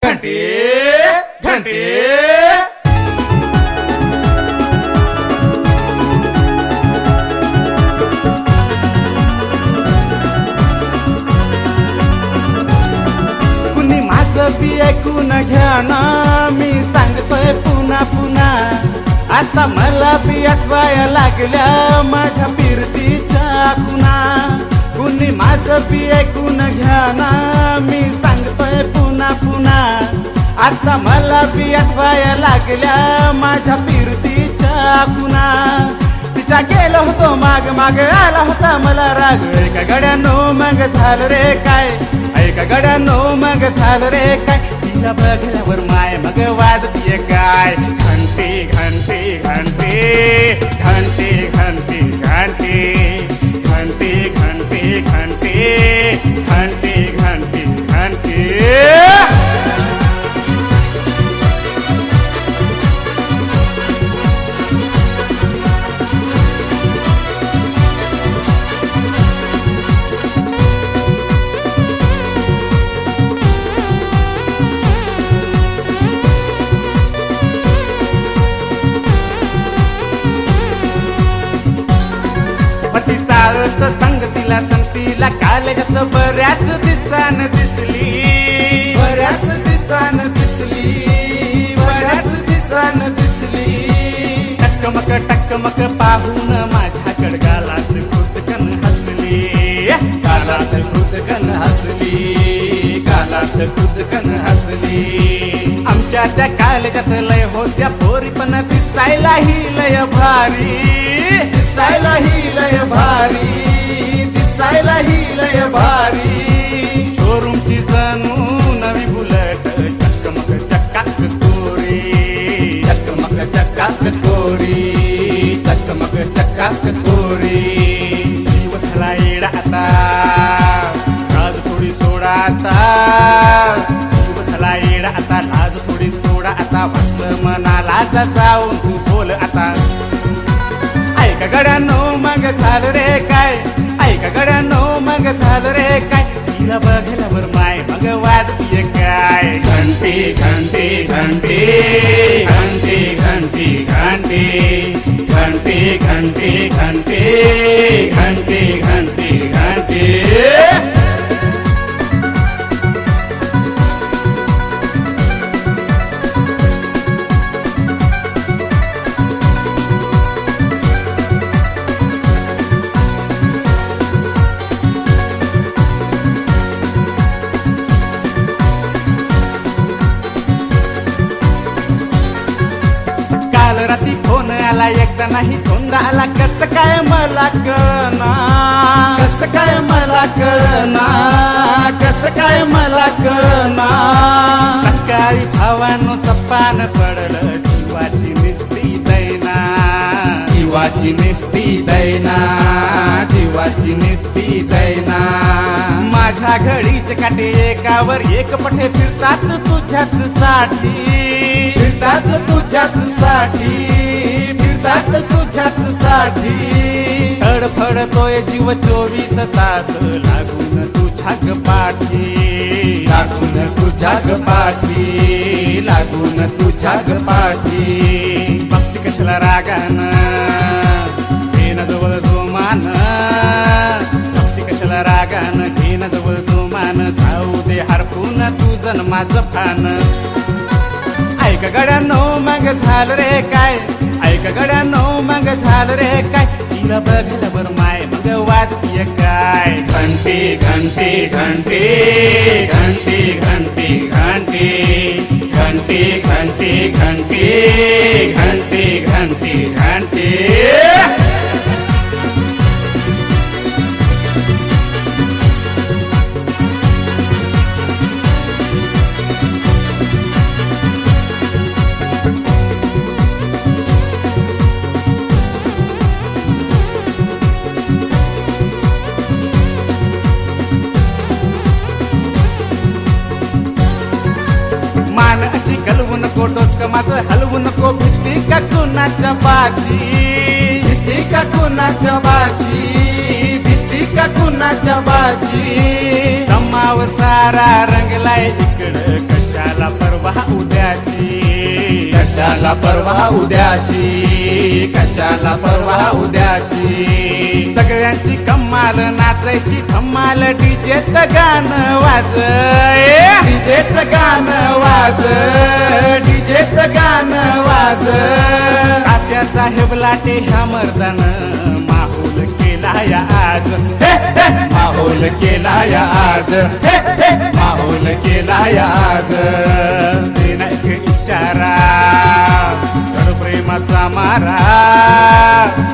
घंटे घंटे कुणी माझं बी ऐकून घ्या ना, मी सांगतोय पुन्हा पुन्हा. आता मला बी आठवाया लागल्या माझ्या फिरतीच्या खुणा. कुणी माझं बी ऐकून घ्या ना, मी सांगतोय पुन्हा पुन्हा. आता मला बी आठवाया लागल्या माझ्या फिरतीच्या खुणा. तिचा गेलो होतो माग माग, आला होता मला राग. एका गड्यानो मग झालं रे काय, ऐका गड्यानो मग झालं रे काय. तिला बघल्यावर माय मग वाजतीये काय. घंटे घंटे घंटे घंटे घंटे घंटे घंटे घंटे घंटे घंटे घंटे घंटे. पती चाळत संगतीला संगतीला कालगत बऱ्याच दिसान दिसली. बऱ्याच दिसान दिसली, बऱ्याच दिसान दिसली. टकमक पाहून माझ्याकड गालात खुदकन हसली. गालात खुदकन हसली, गालात खुदकन हसली. आमच्या त्या कालगत लय होत्या पोरी पण दिसायलाही लय भारी. दिसायलाही लय भारी, दिसायलाही लय भारी. शोरूमची जणू नवी बुलट, चकमक चकाक कोरी. चकमक चकाक कोरी, चकमक चकाक कोरी. जीव झाला येडा आता, लाज थोडी सोडा आता. जीव झाला येडा आता, लाज थोडी सोडा आता. वाटलं मनाला जाऊन तू बोल आता. ऐका गड्यानो मग झालं रे काय, ऐका गड्यानो मग झालं रे काय. तिला बघल्यावर माय मग वाजतीये काय. घंटे घंटे घंटे घंटे घंटे घंटे घंटे घंटे घंटे घंटे घंटे घंटे. राती फोन आला एकदा नाही दोनदा आला. कसं काय मला कळना, कसं काय मला कळना, कसं काय मला कळना. सकाळी भावानो सपान पडलं, जीवाची निस्ती दैना. जीवाची निस्ती दैना, जीवाची निस्ती दैना. माझ्या घडीचे काटे एकावर एक पठे फिरतात तुझ्याच साठी. फिरतात तुझ्याच साठी, फिरतात तुझ्याच साठी. धडफडतोय जीव 24 तास, लागून तुझ्या पाठी. लागून तुझ्या पाठी, लागून तुझ्या पाठी. बघती कशाला रागानं, घेणं जवळ जोमान. बघती कशाला रागानं, घेणं जवळ जोमान. जाऊ दे हरपून तुझं माझं फान. ऐका गड्यानो मग झालं रे काय, ऐका गड्यानो मग झालं रे काय. तिला बघल्यावर माय मग वाजतीये काय. घंटे घंटे घंटे घंटे घंटे घंटे घंटे घंटे घंटे घंटे घंटे घंटे. मान अशी घालवू नको, डोसक माझं हलवू नको. भीती का कुणाच्या बाजी, भीती का कुणाच्या बाजी, भीती का कुणाच्या बाजी. जमाव सारा रंगलाय इकडं, कशाला कशाला परवा उद्याची, कशाला परवा उद्याची. सगळ्यांची कमाल नाचायची धम्माल डीजेत गाणं वाज, डीजेच गाणं वाज, डीजेच गाणं वाज. तात्या साहेब लाटे ह्या मर्दानं माहोल केला या आज, हे हे माहोल केला या आज, हे हे माहोल केला या आज. ते नाही इशारा कर प्रेमाचा मारा,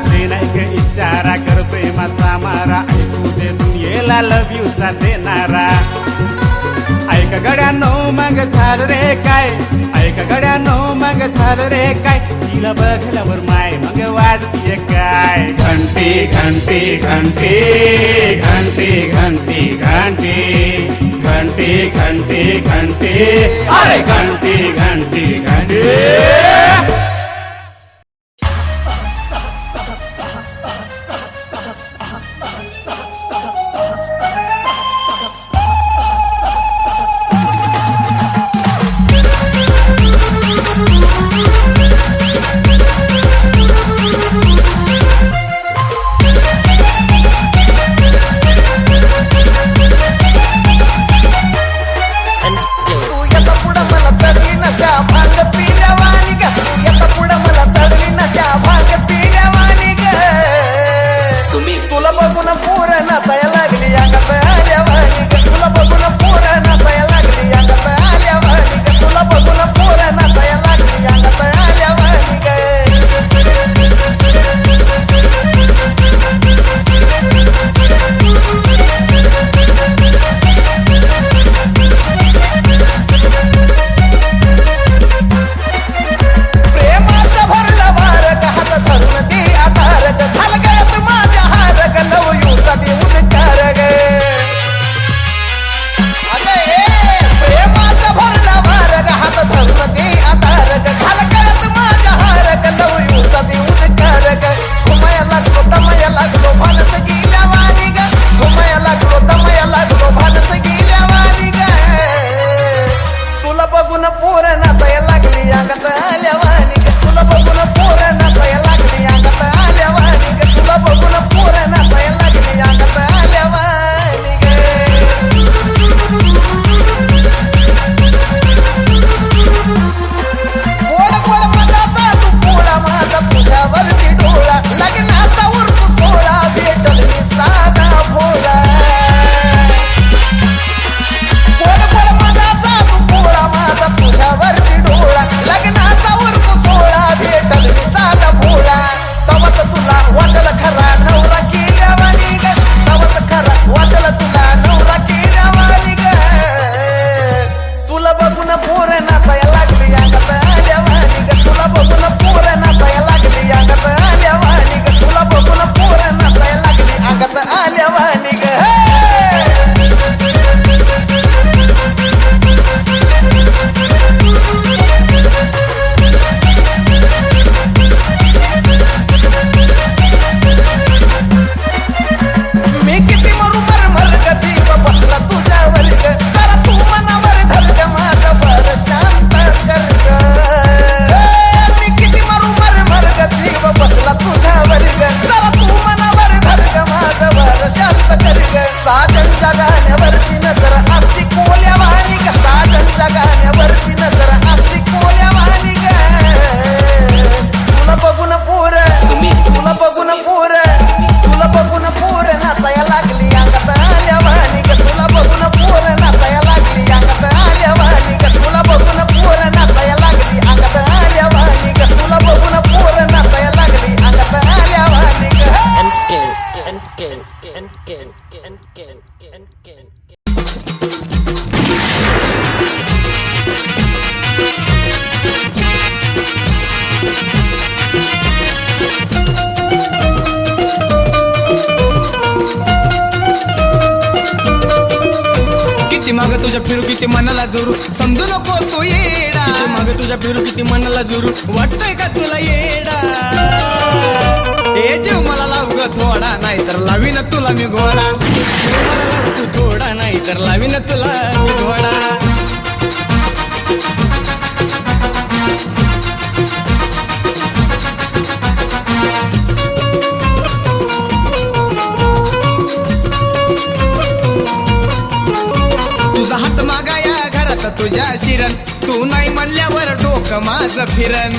ते नाही इशारा कर प्रेमाचा मारा. ऐकू दे दुनियेला लव यू चा देणारा. ऐक गड्यानो मग झालं रे काय, ऐक गड्यानो मग झालं रे काय. तिला बघल्यावर माय मग वाजतीये काय. घंटी घंटी घंटी घंटी घंटी घंटी घंटी घंटी घंटी, अरे घंटी घंटी घंटी. तुला बघून पोर नाचायला लागली अंगात आल्यावानी ग, तुला बघून पोर नाचायला लागली अंगात आल्यावानी ग, तुला बघून पोर नाचायला लागली अंगात आल्यावानी ग. प्रेमाचा भरला वार ग, हात धरून दे आधार ग, झालं गळ्यात माझ्या हार ग, लव यूचा दे उद्गार ग. अगं ए प्रेमाचा भरला वार ग, हात धरून दे आधार ग, झालं गळ्यात माझ्या हार ग, लव यूचा दे उद्गार ग. घुमाया लागलो दमाया लागलो भानत गेल्या वाणी ग, घुमाया लागलो दमाया लागलो भानत गेल्या वाणी ग. तुला बघून पोर नाचायला लागली अंगात आल्यावानी ग, तुला बघून पोर नाचायला लागली अंगात आल्यावानी ग, तुला बघून पोर नाचायला लागली अंगात आल्यावानी ग. गोड गोड मजाचा तू पोळा माझा तुझ्यावरती डोळा, लग्नाचा उरकू सोळा भेटल मी साधा भोळा. गोड गोड मजाचा तू पोळा माझा तुझ्यावरती डोळा, लग्नाचा उरकू सोळा भेटल मी साधा भोळा. तवच तुला वाटल खरा नवरा केल्यावानी ग, तवच खरा वाटल तुला नवरा केल्यावानी ग. तुला बघून पोर नाचायला लागली अंगात आल्यावानी ग, तुला बघून पोर नाचायला लागली अंगात आल्यावानी ग, तुला बघून पोर नाचायला लागली अंगात आल्यावानी ग. मी किती मरू मर ग, जीव बसला तुझ्यावर ग, जरा तू मनावर धर ग, माझं बर शांत कर ग. मी किती मरू मर ग, जीव बसला तुझ्यावर ग, जरा तू मनावर धर ग, माझं बर शांत कर ग. साजनच्या गाण्यावरती नजर असती कोल्यावानी ग, साजनच्या गाण्यावरती नजर असती कोल्यावानी ग. तुला बघून पोर, तुला बघून पोर, तुला बघून पोर नाचायला लागली अंगात आल्यावानी ग, तुला बघून पोर नाचायला लागली अंगात आल्यावानी ग, तुला बघून पोर नाचायला लागली अंगात आल्यावानी ग, तुला बघून पोर नाचायला लागली अंगात आल्यावानी ग. किती माग तुझ्या फिरू किती मनाला जोरू, समजू नको तू येडा. किती माग तुझ्या फिरू किती मनाला जोरू, वाटतंय का तुला येडा. हे जीव मला लाव ग थोडा, नाही तर लावीन तुला मी घोडा. जीव मला लाव तू थोडा, नाही तर लावीन तुला मी घोडा. शिरण तू नाही म्हणल्यावर डोकं माझं फिरन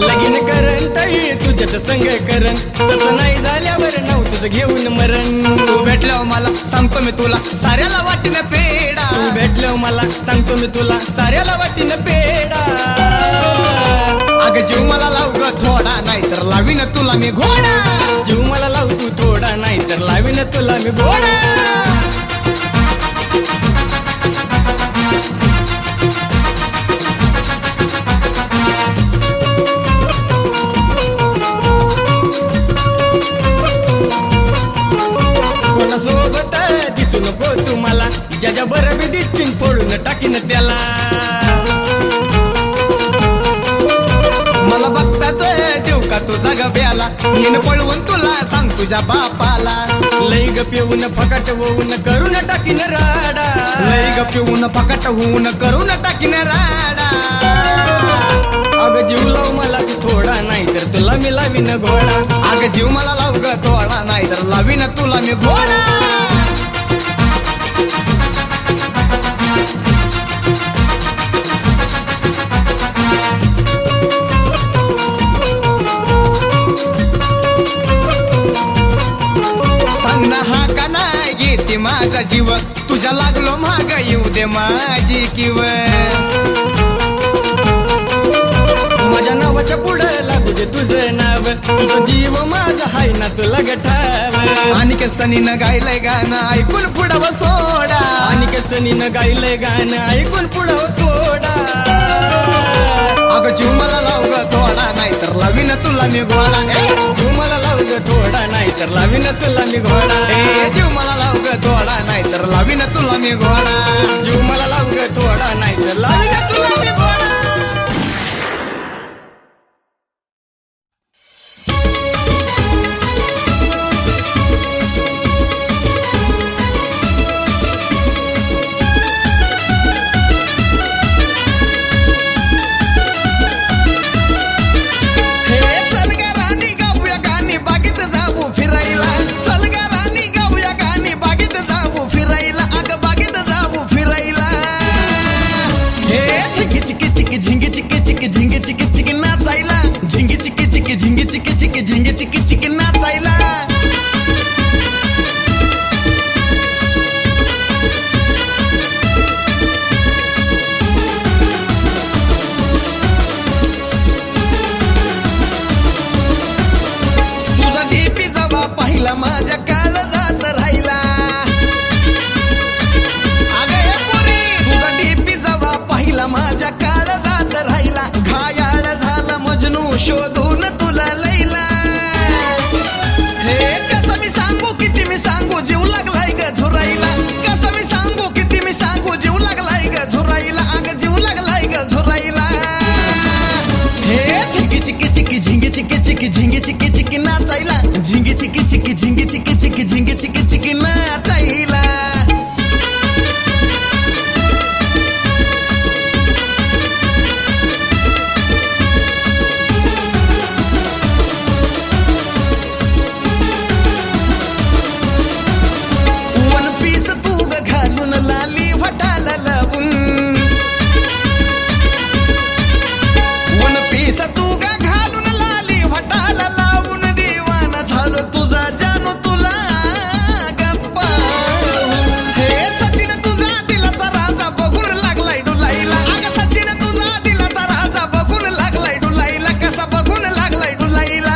लगीन करण तळी तुझ्याच संग करण तसं नाही झाल्यावर नाव तुझं घेऊन मरण तू भेटल्यावर मला सांगतो मी तुला साऱ्याला वाटीन पेडा तू भेटल्यावर मला सांगतो मी तुला साऱ्याला वाटीन पेडा अगं जीव मला लाव ग थोडा नाहीतर लावीन तुला मी घोडा जीव मला लाव तू थोडा नाहीतर लावीन तुला मी घोडा कोणासोबत दिसू नको तुम्हाला ज्याच्या बरं बी दिसतीन पडून टाकीन त्याला मला बघताच जेव का तुझा ग ब्याला येन पळवून तुला सांग तुझ्या बापाला लई ग पिऊन फकाट होऊन करून टाकीन राडा लई ग पिऊन फकाट होऊन करून टाकीन राडा अगं जीव लाव मला तू थोडा नाहीतर तुला मी लावीन घोडा अगं जीव मला लाव ग थोडा नाहीतर लावीन तुला मी घोडा सांग ना हा का नाही घेते माझा जीव तुझ्या लागलो माग येऊ दे माझी किव माझ्या नावाच्या पुढं लागू दे तुझं नाव तुझं जीव माझा हाय ना तुला गठाव आणि सनीनं गायलंय गाणं ऐकून पुढं सोडा आणि सनीनं गायलंय गाणं ऐकून पुढं सोडा अगं जीव मला लाव ग थोडा नाहीतर लावीन तुला मी घोडा जीव मला लाव ग थोडा नाहीतर लावीन तुला मी घोडा जीव मला लाव ग थोडा नाहीतर लावीन तुला मी घोडा जीव मला लाव ग थोडा नाहीतर लावीन तुला मी घोडा माझ्या काळ जात राहिला अगं पोरी तुझा डीपी जवा पाहिला माझ्या काळ जात राहिला घायाळ झाला मजनू शोधून तुला लैला हे कसं मी सांगू किती मी सांगू जीव लागलाय ग झुराईला कसं मी सांगू किती मी सांगू जीव लागलाय ग झुराईला अगं जीव लागलाय ग झुराईला हे झिंगी चिकी चिकी झिंगी चिकी चिकी झिंगी चिकी चिकी नाचायला झिंगी चिकी चिकी झिंगी चिकी चिकी झिंगी चिकी चिकी नाचायला वन पीस तू ग घालून लाली वटाला लावून वन पीस तू ग घालून लाली वटाला लावून दिवाना झालो तुझा जानू तुला गप्पा हे सचिन तुझा दिलाचा राजा बघून लागलाय डुलाईला अगं सचिन तुझा दिलाचा राजा बघून लागलाय डुलाईला कसा बघून लागलाय डुलाईला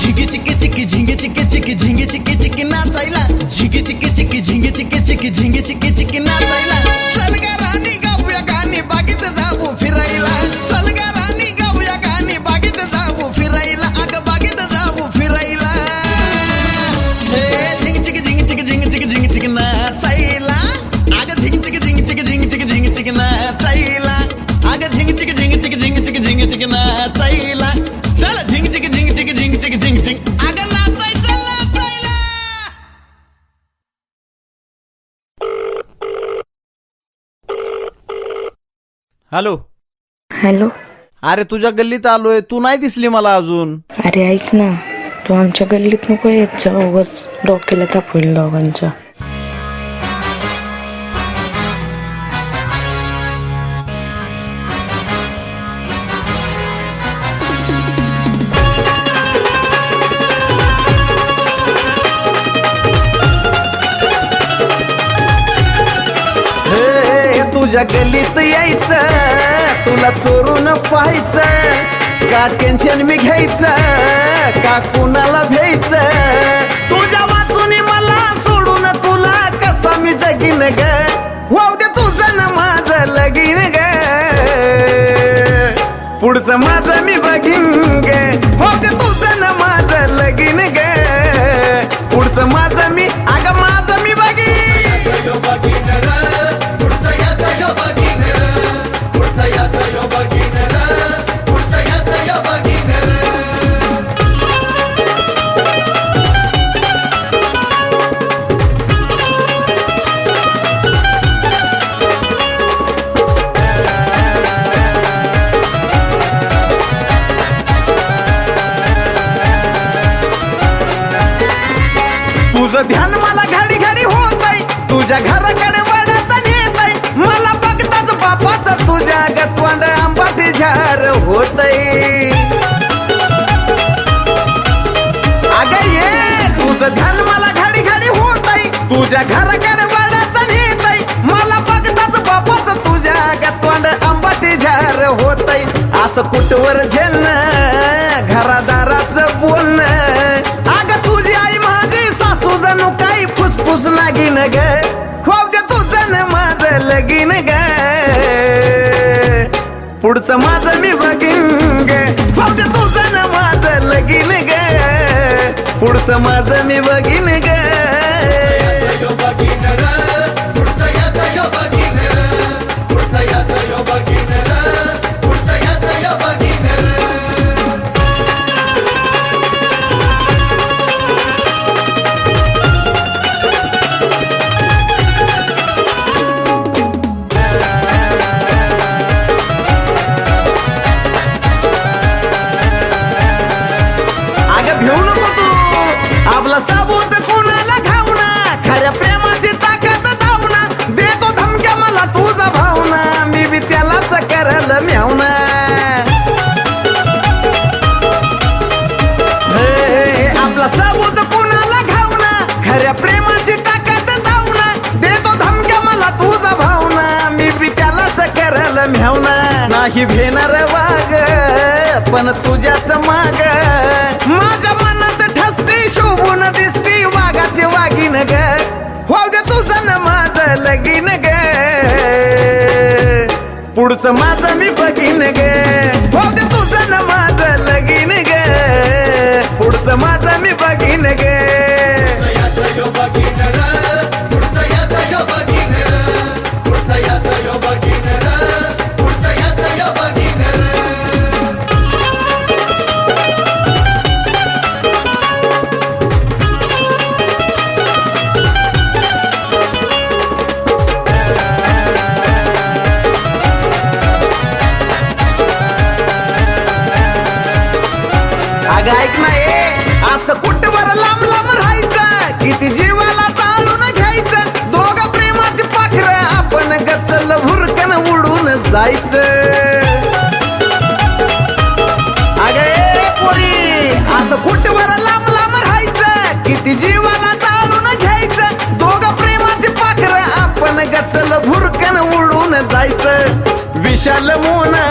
झिंगी चिकी चिकी झिंगी चिकी चिकी झिंगी चिकी चिकी नाचायला झिंगी चिकी चिकी झिंगी चिकी चिकी झिंगी चिकी चिकी नाचायला चल ग राणी गाऊया गाणी बागेत जाऊ फिरायला चल ग राणी गाऊया गाणी बागेत जाऊ फिरायला अगं बागेत जाऊ फिरायला हे झिंग चिकी झिंग चिकी झिंग चिकी झिंग चिकी नाचायला अगं झिंग चिकी झिंग चिकी झिंग चिकी झिंग चिकी नाचायला अगं झिंग चिकी झिंग चिकी झिंग चिकी झिंग चिकी नाचायला चल झिंग चिकी झिंग चिकी झिंग चिकी झिंग चिंग अगं नाचायचं नाचायला हॅलो हॅलो. अरे तुझ्या गल्लीत आलोय, तू नाही दिसली मला अजून. अरे ऐक ना, तू आमच्या गल्लीत नको येत जा, उगाच डोक्याला ताप होईल दोघांच्या. तुझ्या गल्लीत यायचं, तुला चोरून पाहायचं, का टेन्शन मी घ्यायचं, का कुणाला भ्यायचं, तुझ्या वाचून मला सोडून तुला कसा मी जगीन ग, होऊ दे तुझं न माझं लगीन ग, पुढचं माझं मी बघीन ग, होऊ दे तुझं न माझं लगीन ग, पुढचं माझं मी अगं माझं मी बघीन. तुझं ध्यान मला घडी घडी होतय, तुझ्या घराकडे वळत नेतय, मला बघताच बापाच तुझ्या गतवांड आंबाटी झार होतय. अगं ये तुझं ध्यान मला घडी घडी होतय, तुझ्या घराकडे वळत नेतय, मला बघताच बापाच तुझ्या गतवांड आंबाटी झार होतय. असं कुठवर झेलणं घरादाराचं बोलणं, अगं तुझी आई माझी सासू जणू काही फुसफुस लागीन ग, होऊ दे तुझं न माझं लगीन ग, पुढचं माझं मी बघीन ग, होऊ दे तुझं न माझं लगीन ग, पुढचं माझं मी बघीन ग. घेऊ नको तू आपला साबूत कोणाला घावना, खऱ्या प्रेमाची ताकद धावना, देतो धमक्या मला तुझा भावना, मी बी त्यालाच करल म्यावना. आपला साबूत कोणाला घावना, खऱ्या प्रेमाची ताकद धावना, देतो धमक्या मला तुझा भावना, मी बी त्यालाच करल म्यावना. नाही भेणार वाग पण तुझ्याच माग, माझ्या मनात ठसती शोभून दिसती वाघाची वागीन ग, होऊ दे तुझं न माझं लगीन ग, पुढचं माझं मी बघीन ग, होऊ दे तुझं न माझं लगीन ग, पुढचं माझं मी बघीन ग. अगं ऐक ना ये, असं कुठवर लांब लांब राहायचं, किती जीवाला चालून घ्यायचं, दोघं प्रेमाची पाखरं आपण गचल भुरकन उडून जायचं. अगं ए पोरी, असं कुठवर लांब लांब राहायचं, किती जीवाला चालून घ्यायचं, दोघं प्रेमाची पाखरं आपण गचल भुरकन उडून जायचं. विशाल मोना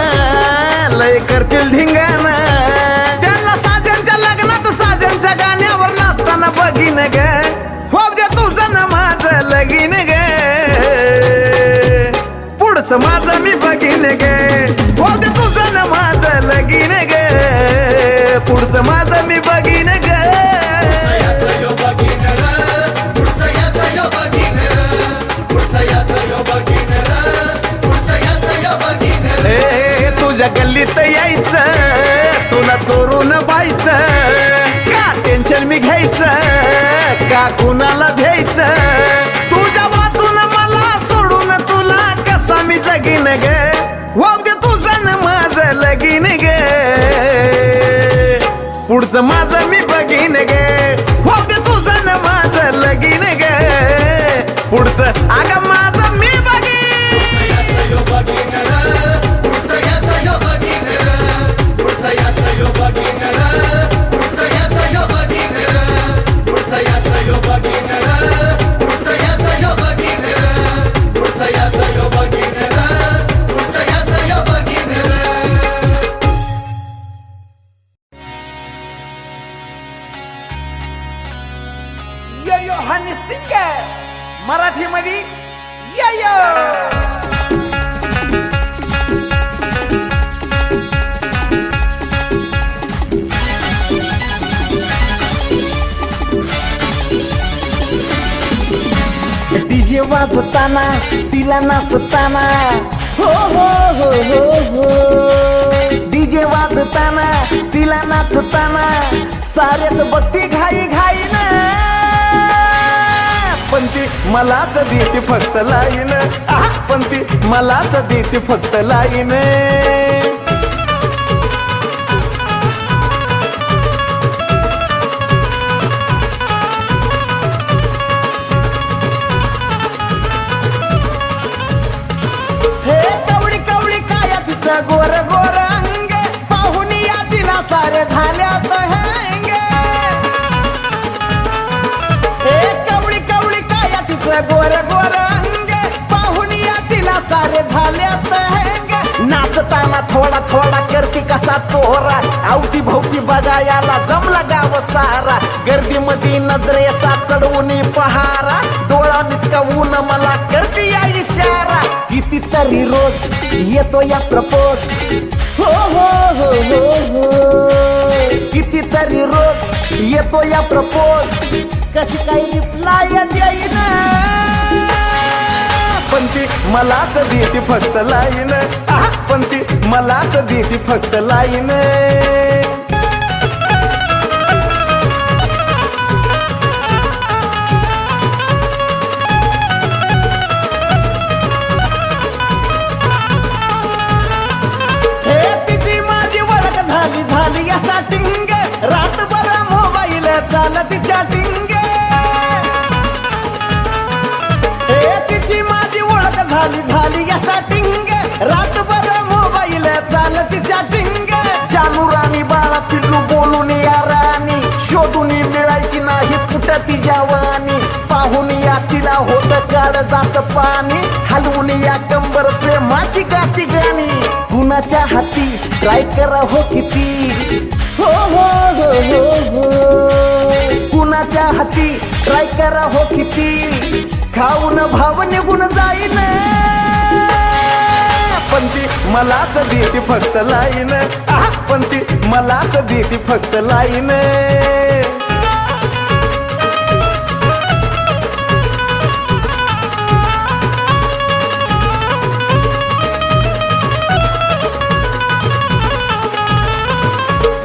लय करतील धिंगाणा, त्यांना साजनच्या लग्नात साजनच्या गाण्यावर नाचताना बघीन ग, होऊ दे तुझं न माझं लगीन ग, पुढचं माझं मी बघीन ग, होऊ दे तुझं न माझं लगीन ग, पुढचं माझं मी बघीन ग. तुझ्या गल्लीत यायचं, तुला चोरून पाहायचं, का टेन्शन मी घ्यायचं, का कुणाला भ्यायचं, तुझ्या वाचून मला सोडून तुला कसा मी जगीन ग, होऊ दे तुझं न माझं लगीन ग, पुढचं माझं मी बघीन ग, होऊ दे तुझं न माझं लगीन ग, पुढचं अगं माझं मी बघीन. Buggy वाजताना तिला नाचताना हो हो हो हो हो डीजे वाजताना तिला नाचताना साऱ्याच बत्ती घाई घाई ना पण ती मलाच देते फक्त लाईन पण ती मलाच देते फक्त लाईन हे कवळी कवळी काया तिचं गोर गोर अंग पाहुन या तिला सारे झाल्यात हँग हे कवळी कवळी काया तिचं गोर गोर अंग पाहुन या तिला सारे झाल्यात हँग नाचताना थोडा थोडा करती कसा तोरा आवती भोवती बघायला जमला गाव सारा गर्दीमध्ये नजरेचा चढवून पहारा डोळा मिचकावून मला करती या इशारा कितीतरी रोज येतो या प्रपोज हो हो हो हो हो कितीतरी रोज येतो या प्रपोज कशी काही रिप्लाय देईन पण ती मलाच देते फक्त लाईन पण ती मलाच देते फक्त लाईन हे तिची माझी ओळख झाली झाली या स्टार्टिंग रातभर मोबाईल चालत चॅटिंग हे तिची माझी ओळख झाली झाली या स्टार्टिंग रातभर मोबाईल चालत चॅटिंग जानू राणी बाळा पिल्लू बोलून या राणी शोधून मिळायची नाही कुठं ती जवानी पाहून या तिला होत काळजाचं पाणी हलवून या कंबर प्रेमाची गाती गाणी कुणाच्या हाती ट्राय करा हो किती हो हो हो हो हो कुणाच्या हाती ट्राय करा हो किती खाऊन भाव निघून जाईन पण ती मलाच देते फक्त लाईन पण ती मलाच देते फक्त लाईन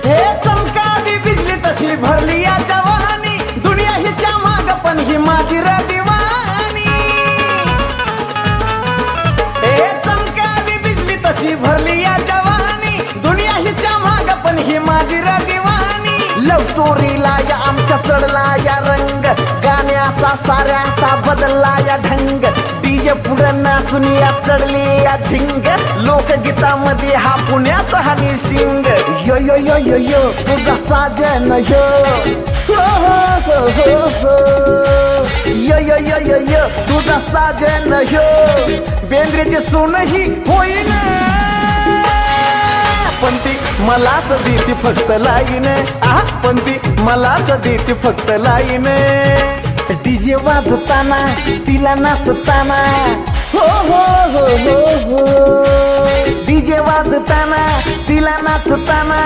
हे चमकावी बिजली तशी भरली या जवानी दुनिया हिच्या माग पण ही माझी र दिवानी हे चमकावी बिजली तशी भरली या जवानी दुनिया हिच्या माग पण ही माझी र दिवानी लव स्टोरीला या आमच्या चढला या रंग गाण्याचा साऱ्याचा बदलला या ढंग डीजे पुढं नाचून या चढली या झिंग लोकगीतामध्ये हा पुण्याचा हनी सिंग यो यो यो यो यो तुझा साजन यो हो हो हो हो हो यो यो यो यो यो तुझा साजन यो बेंद्रेची सून ही होईन पण ती मलाच देते फक्त लाईन पण ती मलाच देते फक्त लाईन डीजे वाजताना तिला नाचताना हो हो हो हो हो डीजे वाजताना तिला नाचताना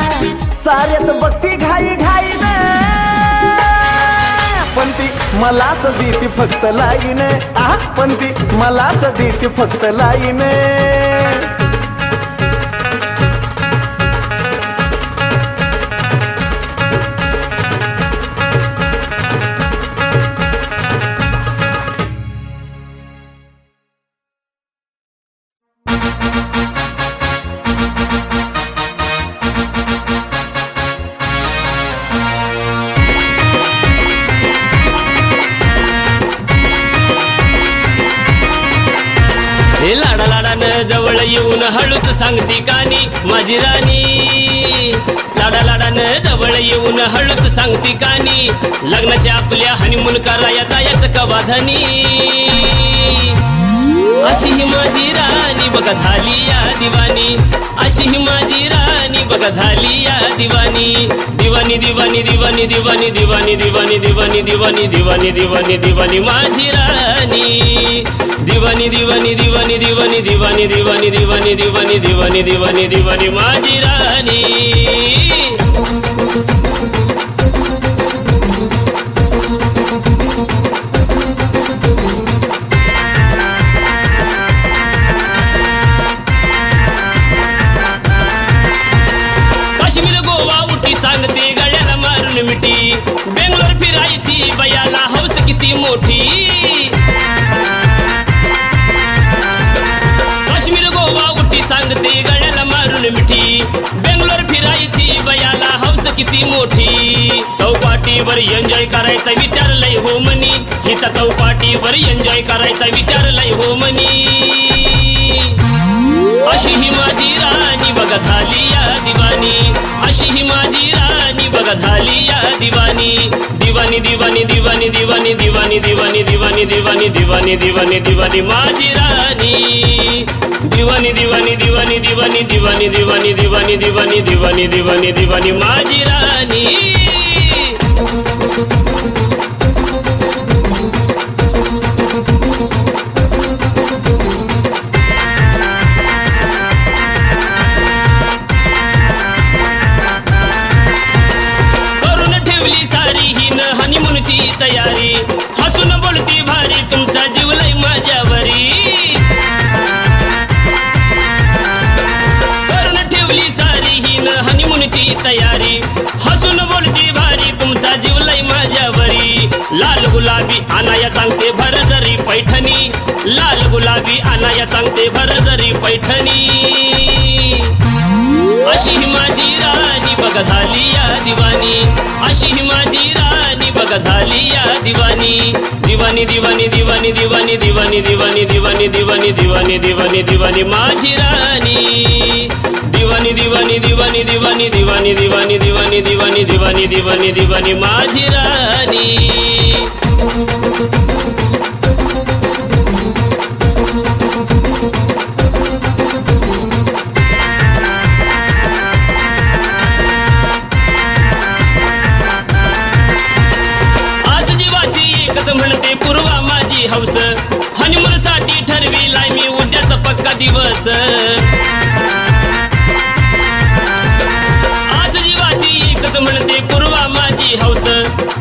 साऱ्याच बत्ती घाई घाई ना पण ती मलाच देते फक्त लाईन पण ती मलाच देते फक्त लाईन हे लाडा लाडानं जवळ येऊन हळूच सांगती कानी माझी राणी लाडा लाडानं जवळ येऊन हळूच सांगती कानी लग्नाच्या आपल्या हनीमून कराया जायचं कवाधनी अशी ही माझी राणी बघा झाली या दिवानी अशी ही माझी राणी बघा झाली या दिवानी दिवानी दिवानी दिवानी दिवानी दिवानी दिवानी दिवानी दिवानी दिवानी दिवानी दिवानी माझी राणी दिवानी दिवानी दिवानी दिवानी दिवानी दिवानी दिवानी दिवानी दिवानी दिवानी दिवानी माझी राणी मोठी काश्मीर गोवा उटी सांगते गळ्याला मारून मिठी बेंगलोर फिरायची बयाला हौस किती मोठी चौपाटीवर एन्जॉय करायचा विचार लय हो मनी हिचा चौपाटीवर एन्जॉय करायचा विचार लय हो मनी अशी ही माझी राणी बघा झाली या दिवानी अशी ही माझी राणी बघा झाली या दिवानी दिवानी दिवानी दिवानी दिवानी दिवानी दिवानी दिवानी दिवानी दिवानी दिवानी दिवानी माझी राणी दिवानी दिवानी दिवानी दिवानी दिवानी दिवानी दिवानी दिवानी दिवानी दिवानी दिवानी माझी राणी तयारी हसून बोलती भारी तुमचा जीव लय माझ्यावरी करून ठेवली सारी हिन हनीमूनची तयारी हसून बोलती भारी तुमचा जीव लय माझ्यावरी लाल गुलाबी आनाया सांगते भरजरी पैठणी लाल गुलाबी आनाया सांगते भरजरी पैठणी अशी ही माझी राणी बघा झाली या दिवानी अशी ही माझी राणी बघा झाली या दिवानी दिवानी दिवानी दिवानी दिवानी दिवानी दिवानी दिवानी दिवानी दिवानी दिवानी दिवानी माझी राणी दिवानी दिवानी दिवानी दिवानी दिवानी दिवानी दिवानी दिवानी दिवानी दिवानी दिवानी माझी राणी म्हणते पूर्वा माझी हौस हनीमून साठी ठरविलाय मी उद्याचा पक्का दिवस आज जीवाची एकच म्हणते पूर्वा माझी हौस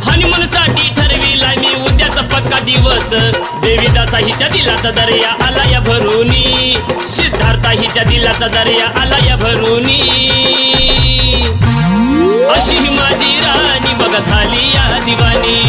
हनीमून साठी ठरविलाय मी उद्याचा पक्का दिवस देवीदासा हिच्या दिलाचा दर्या आला या भरूनी सिद्धार्था हिच्या दिलाचा दर्या आला या भरूनी अशी ही माझी राणी बघा झाली या दिवानी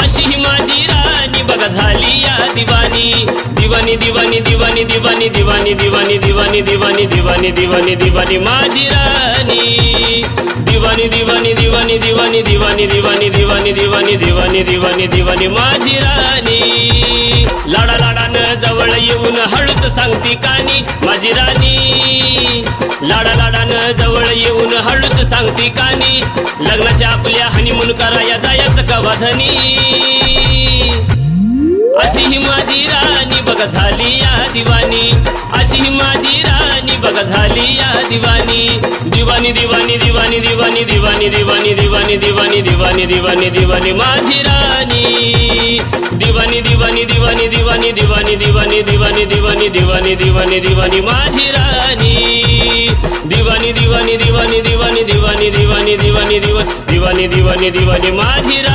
अशी ही माझी राणी बघा झाली या दिवानी दिवानी दिवानी दिवानी दिवानी दिवानी दिवानी दिवानी दिवानी दिवानी दिवानी दिवानी माझी राणी दिवानी दिवानी दिवानी दिवानी दिवानी दिवानी दिवानी दिवानी दिवानी दिवानी दिवानी माझी राणी लाडा लाडानं जवळ येऊन हळूच सांगती कानी माझी राणी लाडा लाडानं जवळ येऊन हळूच सांगती कानी लग्नाच्या आपल्या हनीमून कराया जायचं कवाधनी अशी ही माझी राणी बघा झाली या दिवानी अशी ही माझी राणी बघा झाली या दिवानी दिवानी दिवानी दिवानी दिवानी दिवानी दिवानी दिवानी दिवानी दिवानी दिवानी दिवानी माझी राणी दिवानी दिवानी दिवानी दिवानी दिवानी दिवानी दिवानी दिवानी दिवानी दिवानी दिवानी माझी राणी दिवानी दिवानी दिवानी दिवानी दिवानी दिवानी दिवानी दिवानी दिवानी दिवानी दिवानी माझी राणी